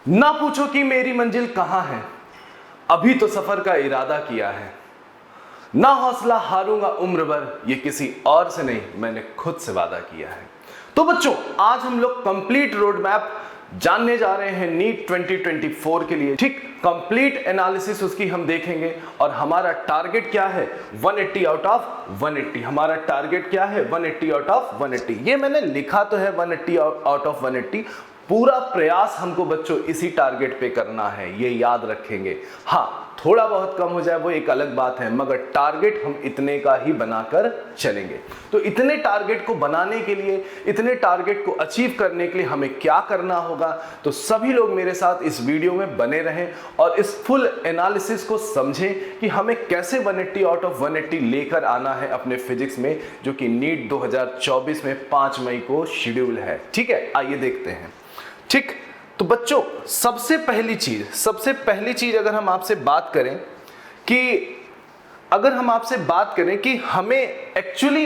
ना पूछो कि मेरी मंजिल कहां है, अभी तो सफर का इरादा किया है। ना हौसला हारूंगा उम्र भर, ये किसी और से नहीं मैंने खुद से वादा किया है। तो बच्चों, आज हम लोग कंप्लीट रोड मैप जानने जा रहे हैं नीट 2024 के लिए। ठीक, कंप्लीट एनालिसिस उसकी हम देखेंगे और हमारा टारगेट क्या है, 180 आउट ऑफ 180। हमारा टारगेट क्या है, 180 आउट ऑफ 180। ये मैंने लिखा तो है 180 आउट ऑफ 180, पूरा प्रयास हमको बच्चों इसी टारगेट पे करना है, ये याद रखेंगे। हाँ, थोड़ा बहुत कम हो जाए वो एक अलग बात है, मगर टारगेट हम इतने का ही बनाकर चलेंगे। तो इतने टारगेट को बनाने के लिए, इतने टारगेट को अचीव करने के लिए हमें क्या करना होगा, तो सभी लोग मेरे साथ इस वीडियो में बने रहें और इस फुल एनालिसिस को समझें कि हमें कैसे 180 आउट ऑफ 180 लेकर आना है अपने फिजिक्स में, जो कि नीट 2024 में 5 मई को शेड्यूल है। ठीक है, आइए देखते हैं। ठीक, तो बच्चों, सबसे पहली चीज अगर हम आपसे बात करें कि हमें एक्चुअली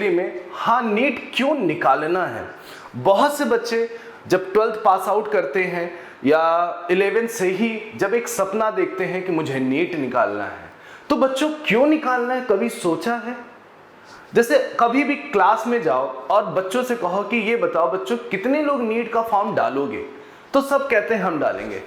में हाँ नीट क्यों निकालना है। बहुत से बच्चे जब 12th पास आउट करते हैं या 11th से ही जब एक सपना देखते हैं कि मुझे नीट निकालना है, तो बच्चों क्यों निकालना है, कभी सोचा है? जैसे कभी भी क्लास में जाओ और बच्चों से कहो कि ये बताओ बच्चों कितने लोग नीट का फॉर्म डालोगे, तो सब कहते हैं हम डालेंगे।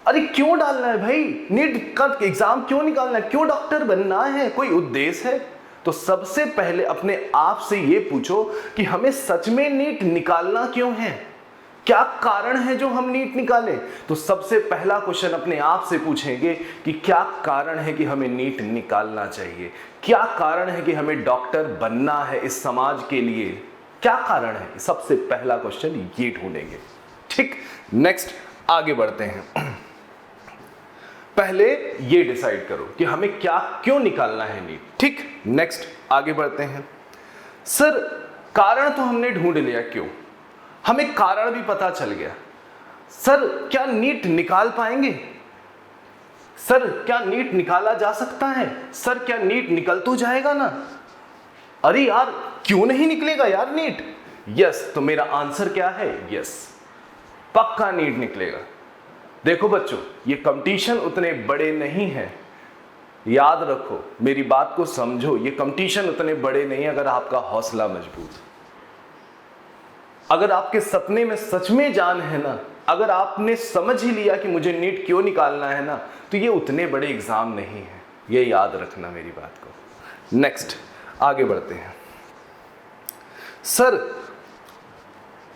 अरे क्यों डालना है भाई, नीट का एग्जाम क्यों निकालना है, क्यों डॉक्टर बनना है, कोई उद्देश्य है? तो सबसे पहले अपने आप से ये पूछो कि हमें सच में नीट निकालना क्यों है, क्या कारण है जो हम नीट निकालें। तो सबसे पहला क्वेश्चन अपने आप से पूछेंगे कि क्या कारण है कि हमें नीट निकालना चाहिए, क्या कारण है कि हमें डॉक्टर बनना है इस समाज के लिए, क्या कारण है। सबसे पहला क्वेश्चन ये ढूंढेंगे। ठीक, नेक्स्ट आगे बढ़ते हैं। पहले ये डिसाइड करो कि हमें क्यों निकालना है नीट। ठीक, नेक्स्ट आगे बढ़ते हैं। सर, कारण तो हमने ढूंढ लिया, क्यों, हमें कारण भी पता चल गया। सर, क्या नीट निकाल पाएंगे? सर, क्या नीट निकाला जा सकता है? सर, क्या नीट निकल तो जाएगा ना? अरे यार, क्यों नहीं निकलेगा यार नीट? यस, तो मेरा आंसर क्या है, यस, पक्का नीट निकलेगा। देखो बच्चों, ये कंपटीशन उतने बड़े नहीं हैं, याद रखो, मेरी बात को समझो, ये कंपटीशन उतने बड़े नहीं है अगर आपका हौसला मजबूत, अगर आपके सपने में सच में जान है ना, अगर आपने समझ ही लिया कि मुझे नीट क्यों निकालना है ना, तो ये उतने बड़े एग्जाम नहीं है, ये याद रखना मेरी बात को। नेक्स्ट आगे बढ़ते हैं। सर,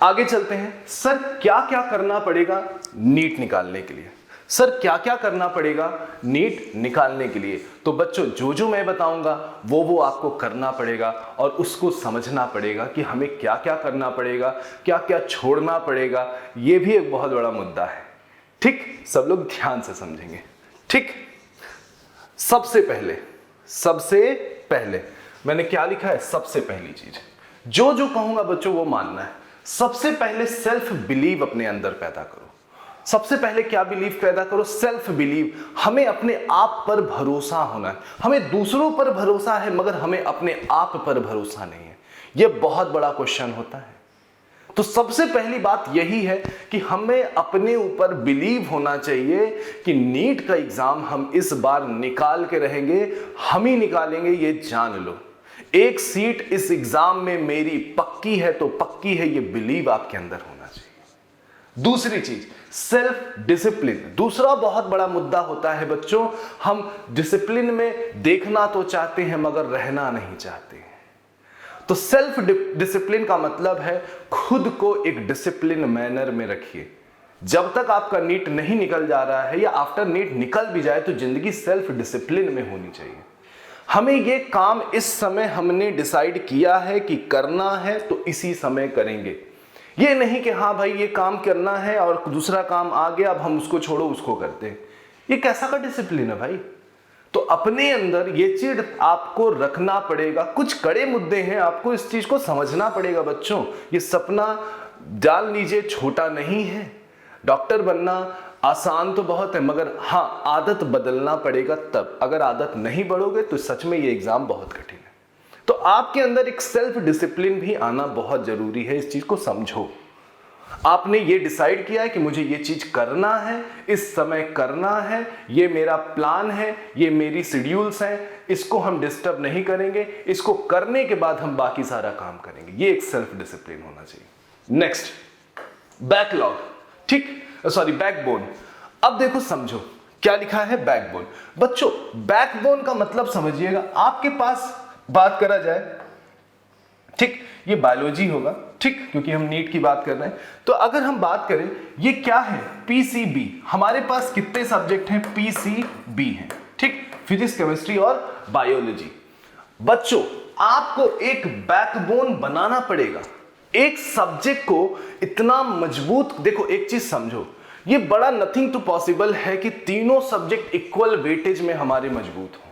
आगे चलते हैं। सर, क्या क्या करना पड़ेगा नीट निकालने के लिए? सर, क्या क्या करना पड़ेगा नीट निकालने के लिए? तो बच्चों, जो मैं बताऊंगा वो आपको करना पड़ेगा और उसको समझना पड़ेगा कि हमें क्या क्या करना पड़ेगा, क्या क्या छोड़ना पड़ेगा, ये भी एक बहुत बड़ा मुद्दा है। ठीक, सब लोग ध्यान से समझेंगे। ठीक, सबसे पहले मैंने क्या लिखा है, सबसे पहली चीज जो कहूंगा बच्चों वो मानना है। सबसे पहले सेल्फ बिलीव अपने अंदर पैदा करो। सबसे पहले क्या बिलीव पैदा करो, सेल्फ बिलीव। हमें अपने आप पर भरोसा होना है। हमें दूसरों पर भरोसा है मगर हमें अपने आप पर भरोसा नहीं है। यह बहुत बड़ा क्वेश्चन होता है। तो सबसे पहली बात यही है कि हमें अपने ऊपर बिलीव होना चाहिए कि नीट का एग्जाम हम इस बार निकाल के रहेंगे, हम ही निकालेंगे, ये जान लो। एक सीट इस एग्जाम में मेरी पक्की है तो पक्की है, ये बिलीव आपके अंदर होना चाहिए। दूसरी चीज, सेल्फ डिसिप्लिन। दूसरा बहुत बड़ा मुद्दा होता है बच्चों, हम डिसिप्लिन में देखना तो चाहते हैं मगर रहना नहीं चाहते हैं। तो सेल्फ डिसिप्लिन का मतलब है खुद को एक डिसिप्लिन मैनर में रखिए। जब तक आपका नीट नहीं निकल जा रहा है या आफ्टर नीट निकल भी जाए तो जिंदगी सेल्फ डिसिप्लिन में होनी चाहिए। हमें ये काम इस समय हमने डिसाइड किया है कि करना है तो इसी समय करेंगे। ये नहीं कि हाँ भाई ये काम करना है और दूसरा काम आ गया अब हम उसको छोड़ो उसको करते हैं। ये कैसा का डिसिप्लिन है भाई? तो अपने अंदर ये चीज आपको रखना पड़ेगा। कुछ कड़े मुद्दे हैं, आपको इस चीज को समझना पड़ेगा बच्चों। ये सपना डाल लीजिए, छोटा नहीं है। डॉक्टर बनना आसान तो बहुत है मगर हाँ, आदत बदलना पड़ेगा तब। अगर आदत नहीं बढ़ोगे तो सच में ये एग्जाम बहुत कठिन है। तो आपके अंदर एक सेल्फ डिसिप्लिन भी आना बहुत जरूरी है, इस चीज को समझो। आपने ये डिसाइड किया है कि मुझे ये चीज करना है, इस समय करना है, ये मेरा प्लान है, ये मेरी शेड्यूल्स हैं, इसको हम डिस्टर्ब नहीं करेंगे, इसको करने के बाद हम बाकी सारा काम करेंगे। ये एक सेल्फ डिसिप्लिन होना चाहिए। नेक्स्ट, बैकलॉग, ठीक, सॉरी बैकबोन। अब देखो समझो क्या लिखा है, बैकबोन। बच्चों बैकबोन का मतलब समझिएगा, आपके पास बात करा जाए, ठीक, ये बायोलॉजी होगा, ठीक, क्योंकि हम नीट की बात कर रहे हैं। तो अगर हम बात करें ये क्या है, पीसीबी, हमारे पास कितने सब्जेक्ट हैं, पीसीबी हैं, ठीक, फिजिक्स, केमिस्ट्री और बायोलॉजी। बच्चों आपको एक बैकबोन बनाना पड़ेगा, एक सब्जेक्ट को इतना मजबूत। देखो एक चीज समझो, ये बड़ा नथिंग टू पॉसिबल है कि तीनों सब्जेक्ट इक्वल वेटेज में हमारे मजबूत हो।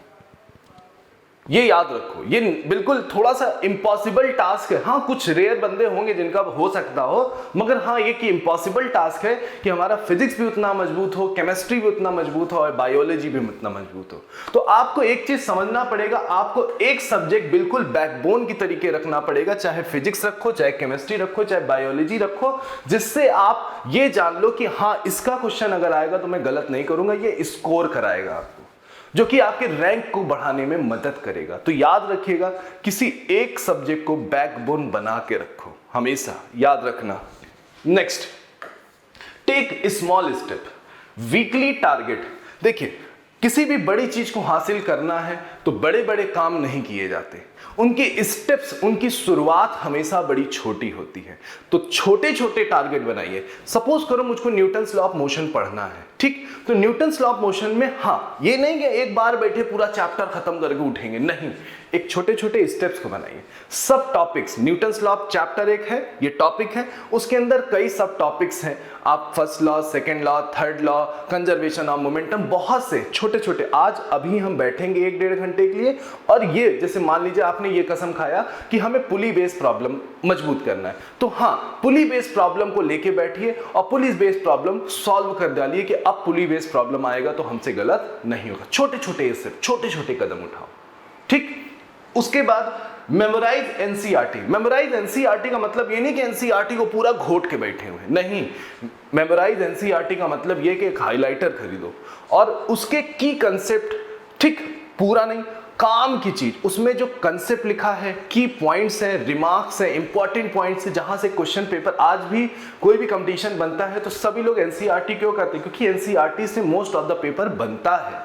ये याद रखो, ये बिल्कुल थोड़ा सा इम्पॉसिबल टास्क है। हाँ कुछ रेयर बंदे होंगे जिनका हो सकता हो, मगर हाँ ये कि इम्पॉसिबल टास्क है कि हमारा फिजिक्स भी उतना मजबूत हो, केमिस्ट्री भी उतना मजबूत हो और बायोलॉजी भी उतना मजबूत हो। तो आपको एक चीज समझना पड़ेगा, आपको एक सब्जेक्ट बिल्कुल बैकबोन की तरीके रखना पड़ेगा, चाहे फिजिक्स रखो, चाहे केमिस्ट्री रखो, चाहे बायोलॉजी रखो, जिससे आप ये जान लो कि हाँ इसका क्वेश्चन अगर आएगा तो मैं गलत नहीं करूंगा, ये स्कोर कराएगा आपको, जो कि आपके रैंक को बढ़ाने में मदद करेगा। तो याद रखिएगा, किसी एक सब्जेक्ट को बैकबोन बना के रखो, हमेशा याद रखना। Next, take small step, weekly target. देखिए किसी भी बड़ी चीज को हासिल करना है तो बड़े बड़े काम नहीं किए जाते, उनकी स्टेप्स, उनकी शुरुआत हमेशा बड़ी छोटी होती है। तो छोटे छोटे टारगेट बनाइए। सपोज करो मुझको न्यूटन्स लॉ ऑफ मोशन पढ़ना है, ठीक, तो न्यूटन्स लॉ ऑफ मोशन में हाँ ये नहीं कि एक बार बैठे पूरा चैप्टर खत्म करके उठेंगे, नहीं, एक छोटे छोटे स्टेप्स को बनाइए। सब topics, Newton's law of chapter एक है, ये टॉपिक है, उसके अंदर कई सब टॉपिक्स हैं, आप first law, second law, third law, conservation of momentum, बहुत से छोटे छोटे। आज अभी हम बैठेंगे 1-1.5 घंटे के लिए, और ये जैसे मान लीजिए आपने ये कसम खाया कि हमें पुली बेस्ड प्रॉब्लम मजबूत करना है, तो हाँ पुली बेस्ड प्रॉब्लम को लेके बैठिए और पुली बेस्ड प्रॉब्लम सॉल्व कर डालिए कि अब पुली बेस्ड प्रॉब्लम आएगा तो हमसे गलत नहीं होगा। छोटे छोटे स्टेप, छोटे छोटे कदम उठाओ, ठीक। उसके बाद मेमोराइज एनसीईआरटी। मेमोराइज एनसीईआरटी का मतलब ये नहीं कि एनसीईआरटी को पूरा घोट के बैठे हुए, नहीं, मेमोराइज एनसीईआरटी का मतलब ये कि एक हाइलाइटर खरीदो और उसके की कंसेप्ट, ठीक, पूरा नहीं, काम की चीज, उसमें जो कंसेप्ट लिखा है, की पॉइंट्स हैं, रिमार्क्स हैं, इंपॉर्टेंट पॉइंट्स हैं, जहां से क्वेश्चन पेपर, आज भी कोई भी कंपटीशन बनता है तो सभी लोग एनसीईआरटी क्यों करते हैं, क्योंकि एनसीईआरटी से मोस्ट ऑफ द पेपर बनता है,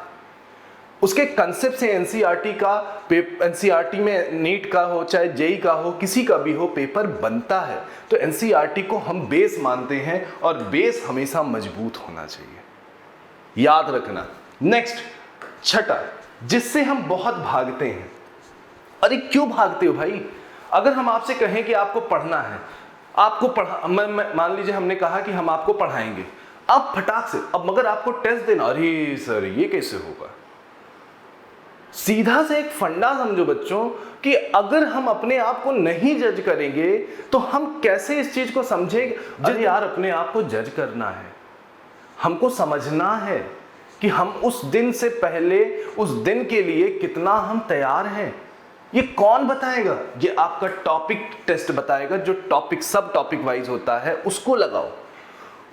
उसके कंसेप्ट से एनसीईआरटी का, एनसीईआरटी में नीट का हो चाहे जेई का हो, किसी का भी हो, पेपर बनता है। तो एनसीईआरटी को हम बेस मानते हैं और बेस हमेशा मजबूत होना चाहिए, याद रखना। नेक्स्ट, छठा, जिससे हम बहुत भागते हैं। अरे क्यों भागते हो भाई? अगर हम आपसे कहें कि आपको पढ़ना है, आपको मान लीजिए हमने कहा कि हम आपको पढ़ाएंगे, आप फटाक से, अब मगर आपको टेस्ट देना, अरे सर ये कैसे होगा? सीधा से एक फंडा समझो बच्चों कि अगर हम अपने आप को नहीं जज करेंगे तो हम कैसे इस चीज को समझेंगे? अरे यार अपने आप को जज करना है, हमको समझना है कि हम उस दिन से पहले, उस दिन के लिए कितना हम तैयार हैं। ये कौन बताएगा? ये आपका टॉपिक टेस्ट बताएगा, जो टॉपिक सब टॉपिक वाइज होता है उसको लगाओ,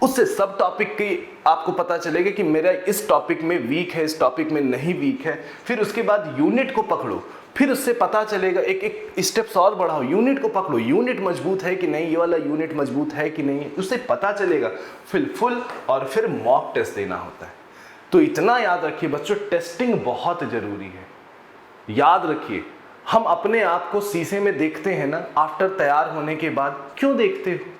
उससे सब टॉपिक की आपको पता चलेगा कि मेरा इस टॉपिक में वीक है, इस टॉपिक में नहीं वीक है। फिर उसके बाद यूनिट को पकड़ो, फिर उससे पता चलेगा, एक एक स्टेप्स और बढ़ाओ, यूनिट को पकड़ो, यूनिट मजबूत है कि नहीं, ये वाला यूनिट मजबूत है कि नहीं, उससे पता चलेगा। फिर फुल और फिर मॉक टेस्ट देना होता है। तो इतना याद रखिए बच्चों, टेस्टिंग बहुत जरूरी है। याद रखिए, हम अपने आप को शीशे में देखते हैं ना आफ्टर तैयार होने के बाद, क्यों देखते हो?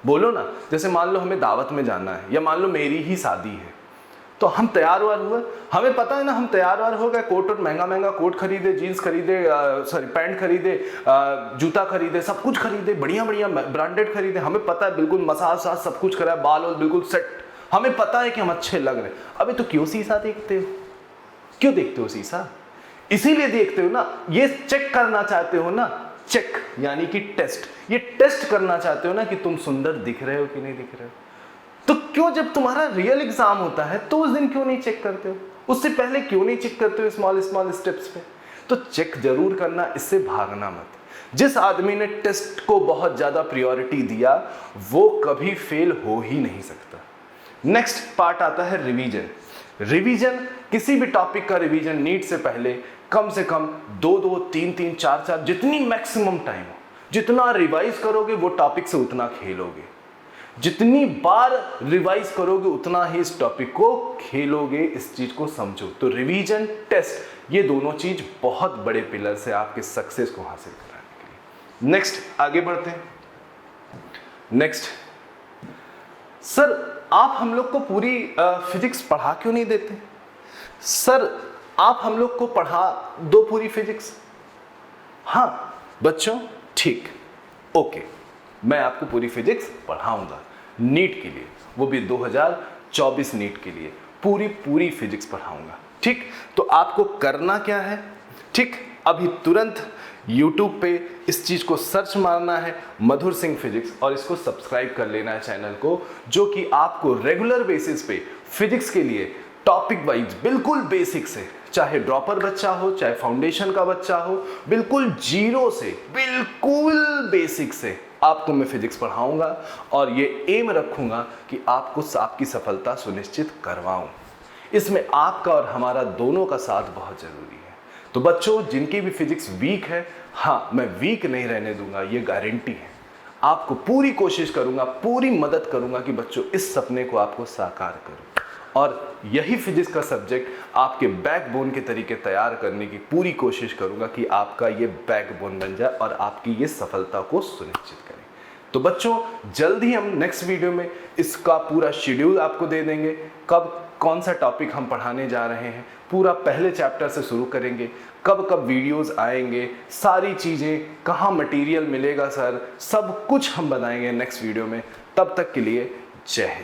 बोलो ना। जैसे मान लो हमें दावत में जाना है, या मान लो मेरी ही शादी है, तो हम तैयार वार हुए, हमें पता है ना हम तैयार वार हो गए, कोट और महंगा महंगा कोट खरीदे, जीन्स खरीदे, सॉरी पैंट खरीदे, जूता खरीदे, सब कुछ खरीदे, बढ़िया बढ़िया ब्रांडेड खरीदे, हमें पता है बिल्कुल मसाज साज सब कुछ करा, बाल वाल बिल्कुल सेट, हमें पता है कि हम अच्छे लग रहे हैं। अबे तो क्यों शीशा देखते हो? क्यों देखते हो शीशा? इसीलिए देखते हो ना, ये चेक करना चाहते हो ना, चेक यानी कि टेस्ट, ये टेस्ट करना चाहते हो ना कि तुम सुंदर दिख रहे हो कि नहीं दिख रहे हो। तो क्यों जब तुम्हारा रियल एग्जाम होता है तो उस दिन क्यों नहीं चेक करते हो? उससे पहले क्यों नहीं चेक करते हो स्मॉल स्मॉल स्टेप्स पे? तो चेक जरूर करना, इससे भागना मत। जिस आदमी ने टेस्ट को बहुत ज्यादा प्रायोरिटी दिया वो कभी फेल हो ही नहीं सकता। नेक्स्ट पार्ट आता है रिवीजन। रिवीजन, किसी भी टॉपिक का रिवीजन नीट से पहले कम से कम 2-2, 3-3, 4-4 जितनी मैक्सिमम टाइम हो, जितना रिवाइज करोगे वो टॉपिक से उतना खेलोगे, जितनी बार रिवाइज करोगे उतना ही इस टॉपिक को खेलोगे, इस चीज को समझो। तो रिवीजन, टेस्ट, ये दोनों चीज बहुत बड़े पिलर्स है आपके सक्सेस को हासिल कराने के लिए। नेक्स्ट आगे बढ़ते हैं। नेक्स्ट, सर आप हम लोग को पूरी फिजिक्स पढ़ा क्यों नहीं देते? सर आप हम लोग को पढ़ा दो पूरी फिजिक्स। हाँ बच्चों, ठीक, ओके, मैं आपको पूरी फिजिक्स पढ़ाऊंगा नीट के लिए, वो भी 2024 नीट के लिए पूरी फिजिक्स पढ़ाऊंगा। ठीक, तो आपको करना क्या है? ठीक, अभी तुरंत YouTube पे इस चीज को सर्च मारना है मधुर सिंह फिजिक्स और इसको सब्सक्राइब कर लेना है चैनल को, जो कि आपको रेगुलर बेसिस पे फिजिक्स के लिए टॉपिक वाइज बिल्कुल बेसिक से, चाहे ड्रॉपर बच्चा हो चाहे फाउंडेशन का बच्चा हो, बिल्कुल जीरो से बिल्कुल बेसिक से आपको मैं फिजिक्स पढ़ाऊंगा और ये एम रखूंगा कि आपको आपकी सफलता सुनिश्चित करवाऊं। इसमें आपका और हमारा दोनों का साथ बहुत जरूरी है। तो बच्चों, जिनकी भी फिजिक्स वीक है, हाँ मैं वीक नहीं रहने दूंगा, ये गारंटी है। आपको पूरी कोशिश करूंगा, पूरी मदद करूंगा कि बच्चों इस सपने को आपको साकार करूं और यही फिजिक्स का सब्जेक्ट आपके बैकबोन के तरीके तैयार करने की पूरी कोशिश करूंगा कि आपका ये बैकबोन बन जाए और आपकी ये सफलता को सुनिश्चित करें। तो बच्चों, जल्द ही हम नेक्स्ट वीडियो में इसका पूरा शेड्यूल आपको दे देंगे, कब कौन सा टॉपिक हम पढ़ाने जा रहे हैं, पूरा पहले चैप्टर से शुरू करेंगे, कब कब वीडियोस आएंगे, सारी चीज़ें, कहाँ मटेरियल मिलेगा सर, सब कुछ हम बताएंगे नेक्स्ट वीडियो में। तब तक के लिए जय हिंद।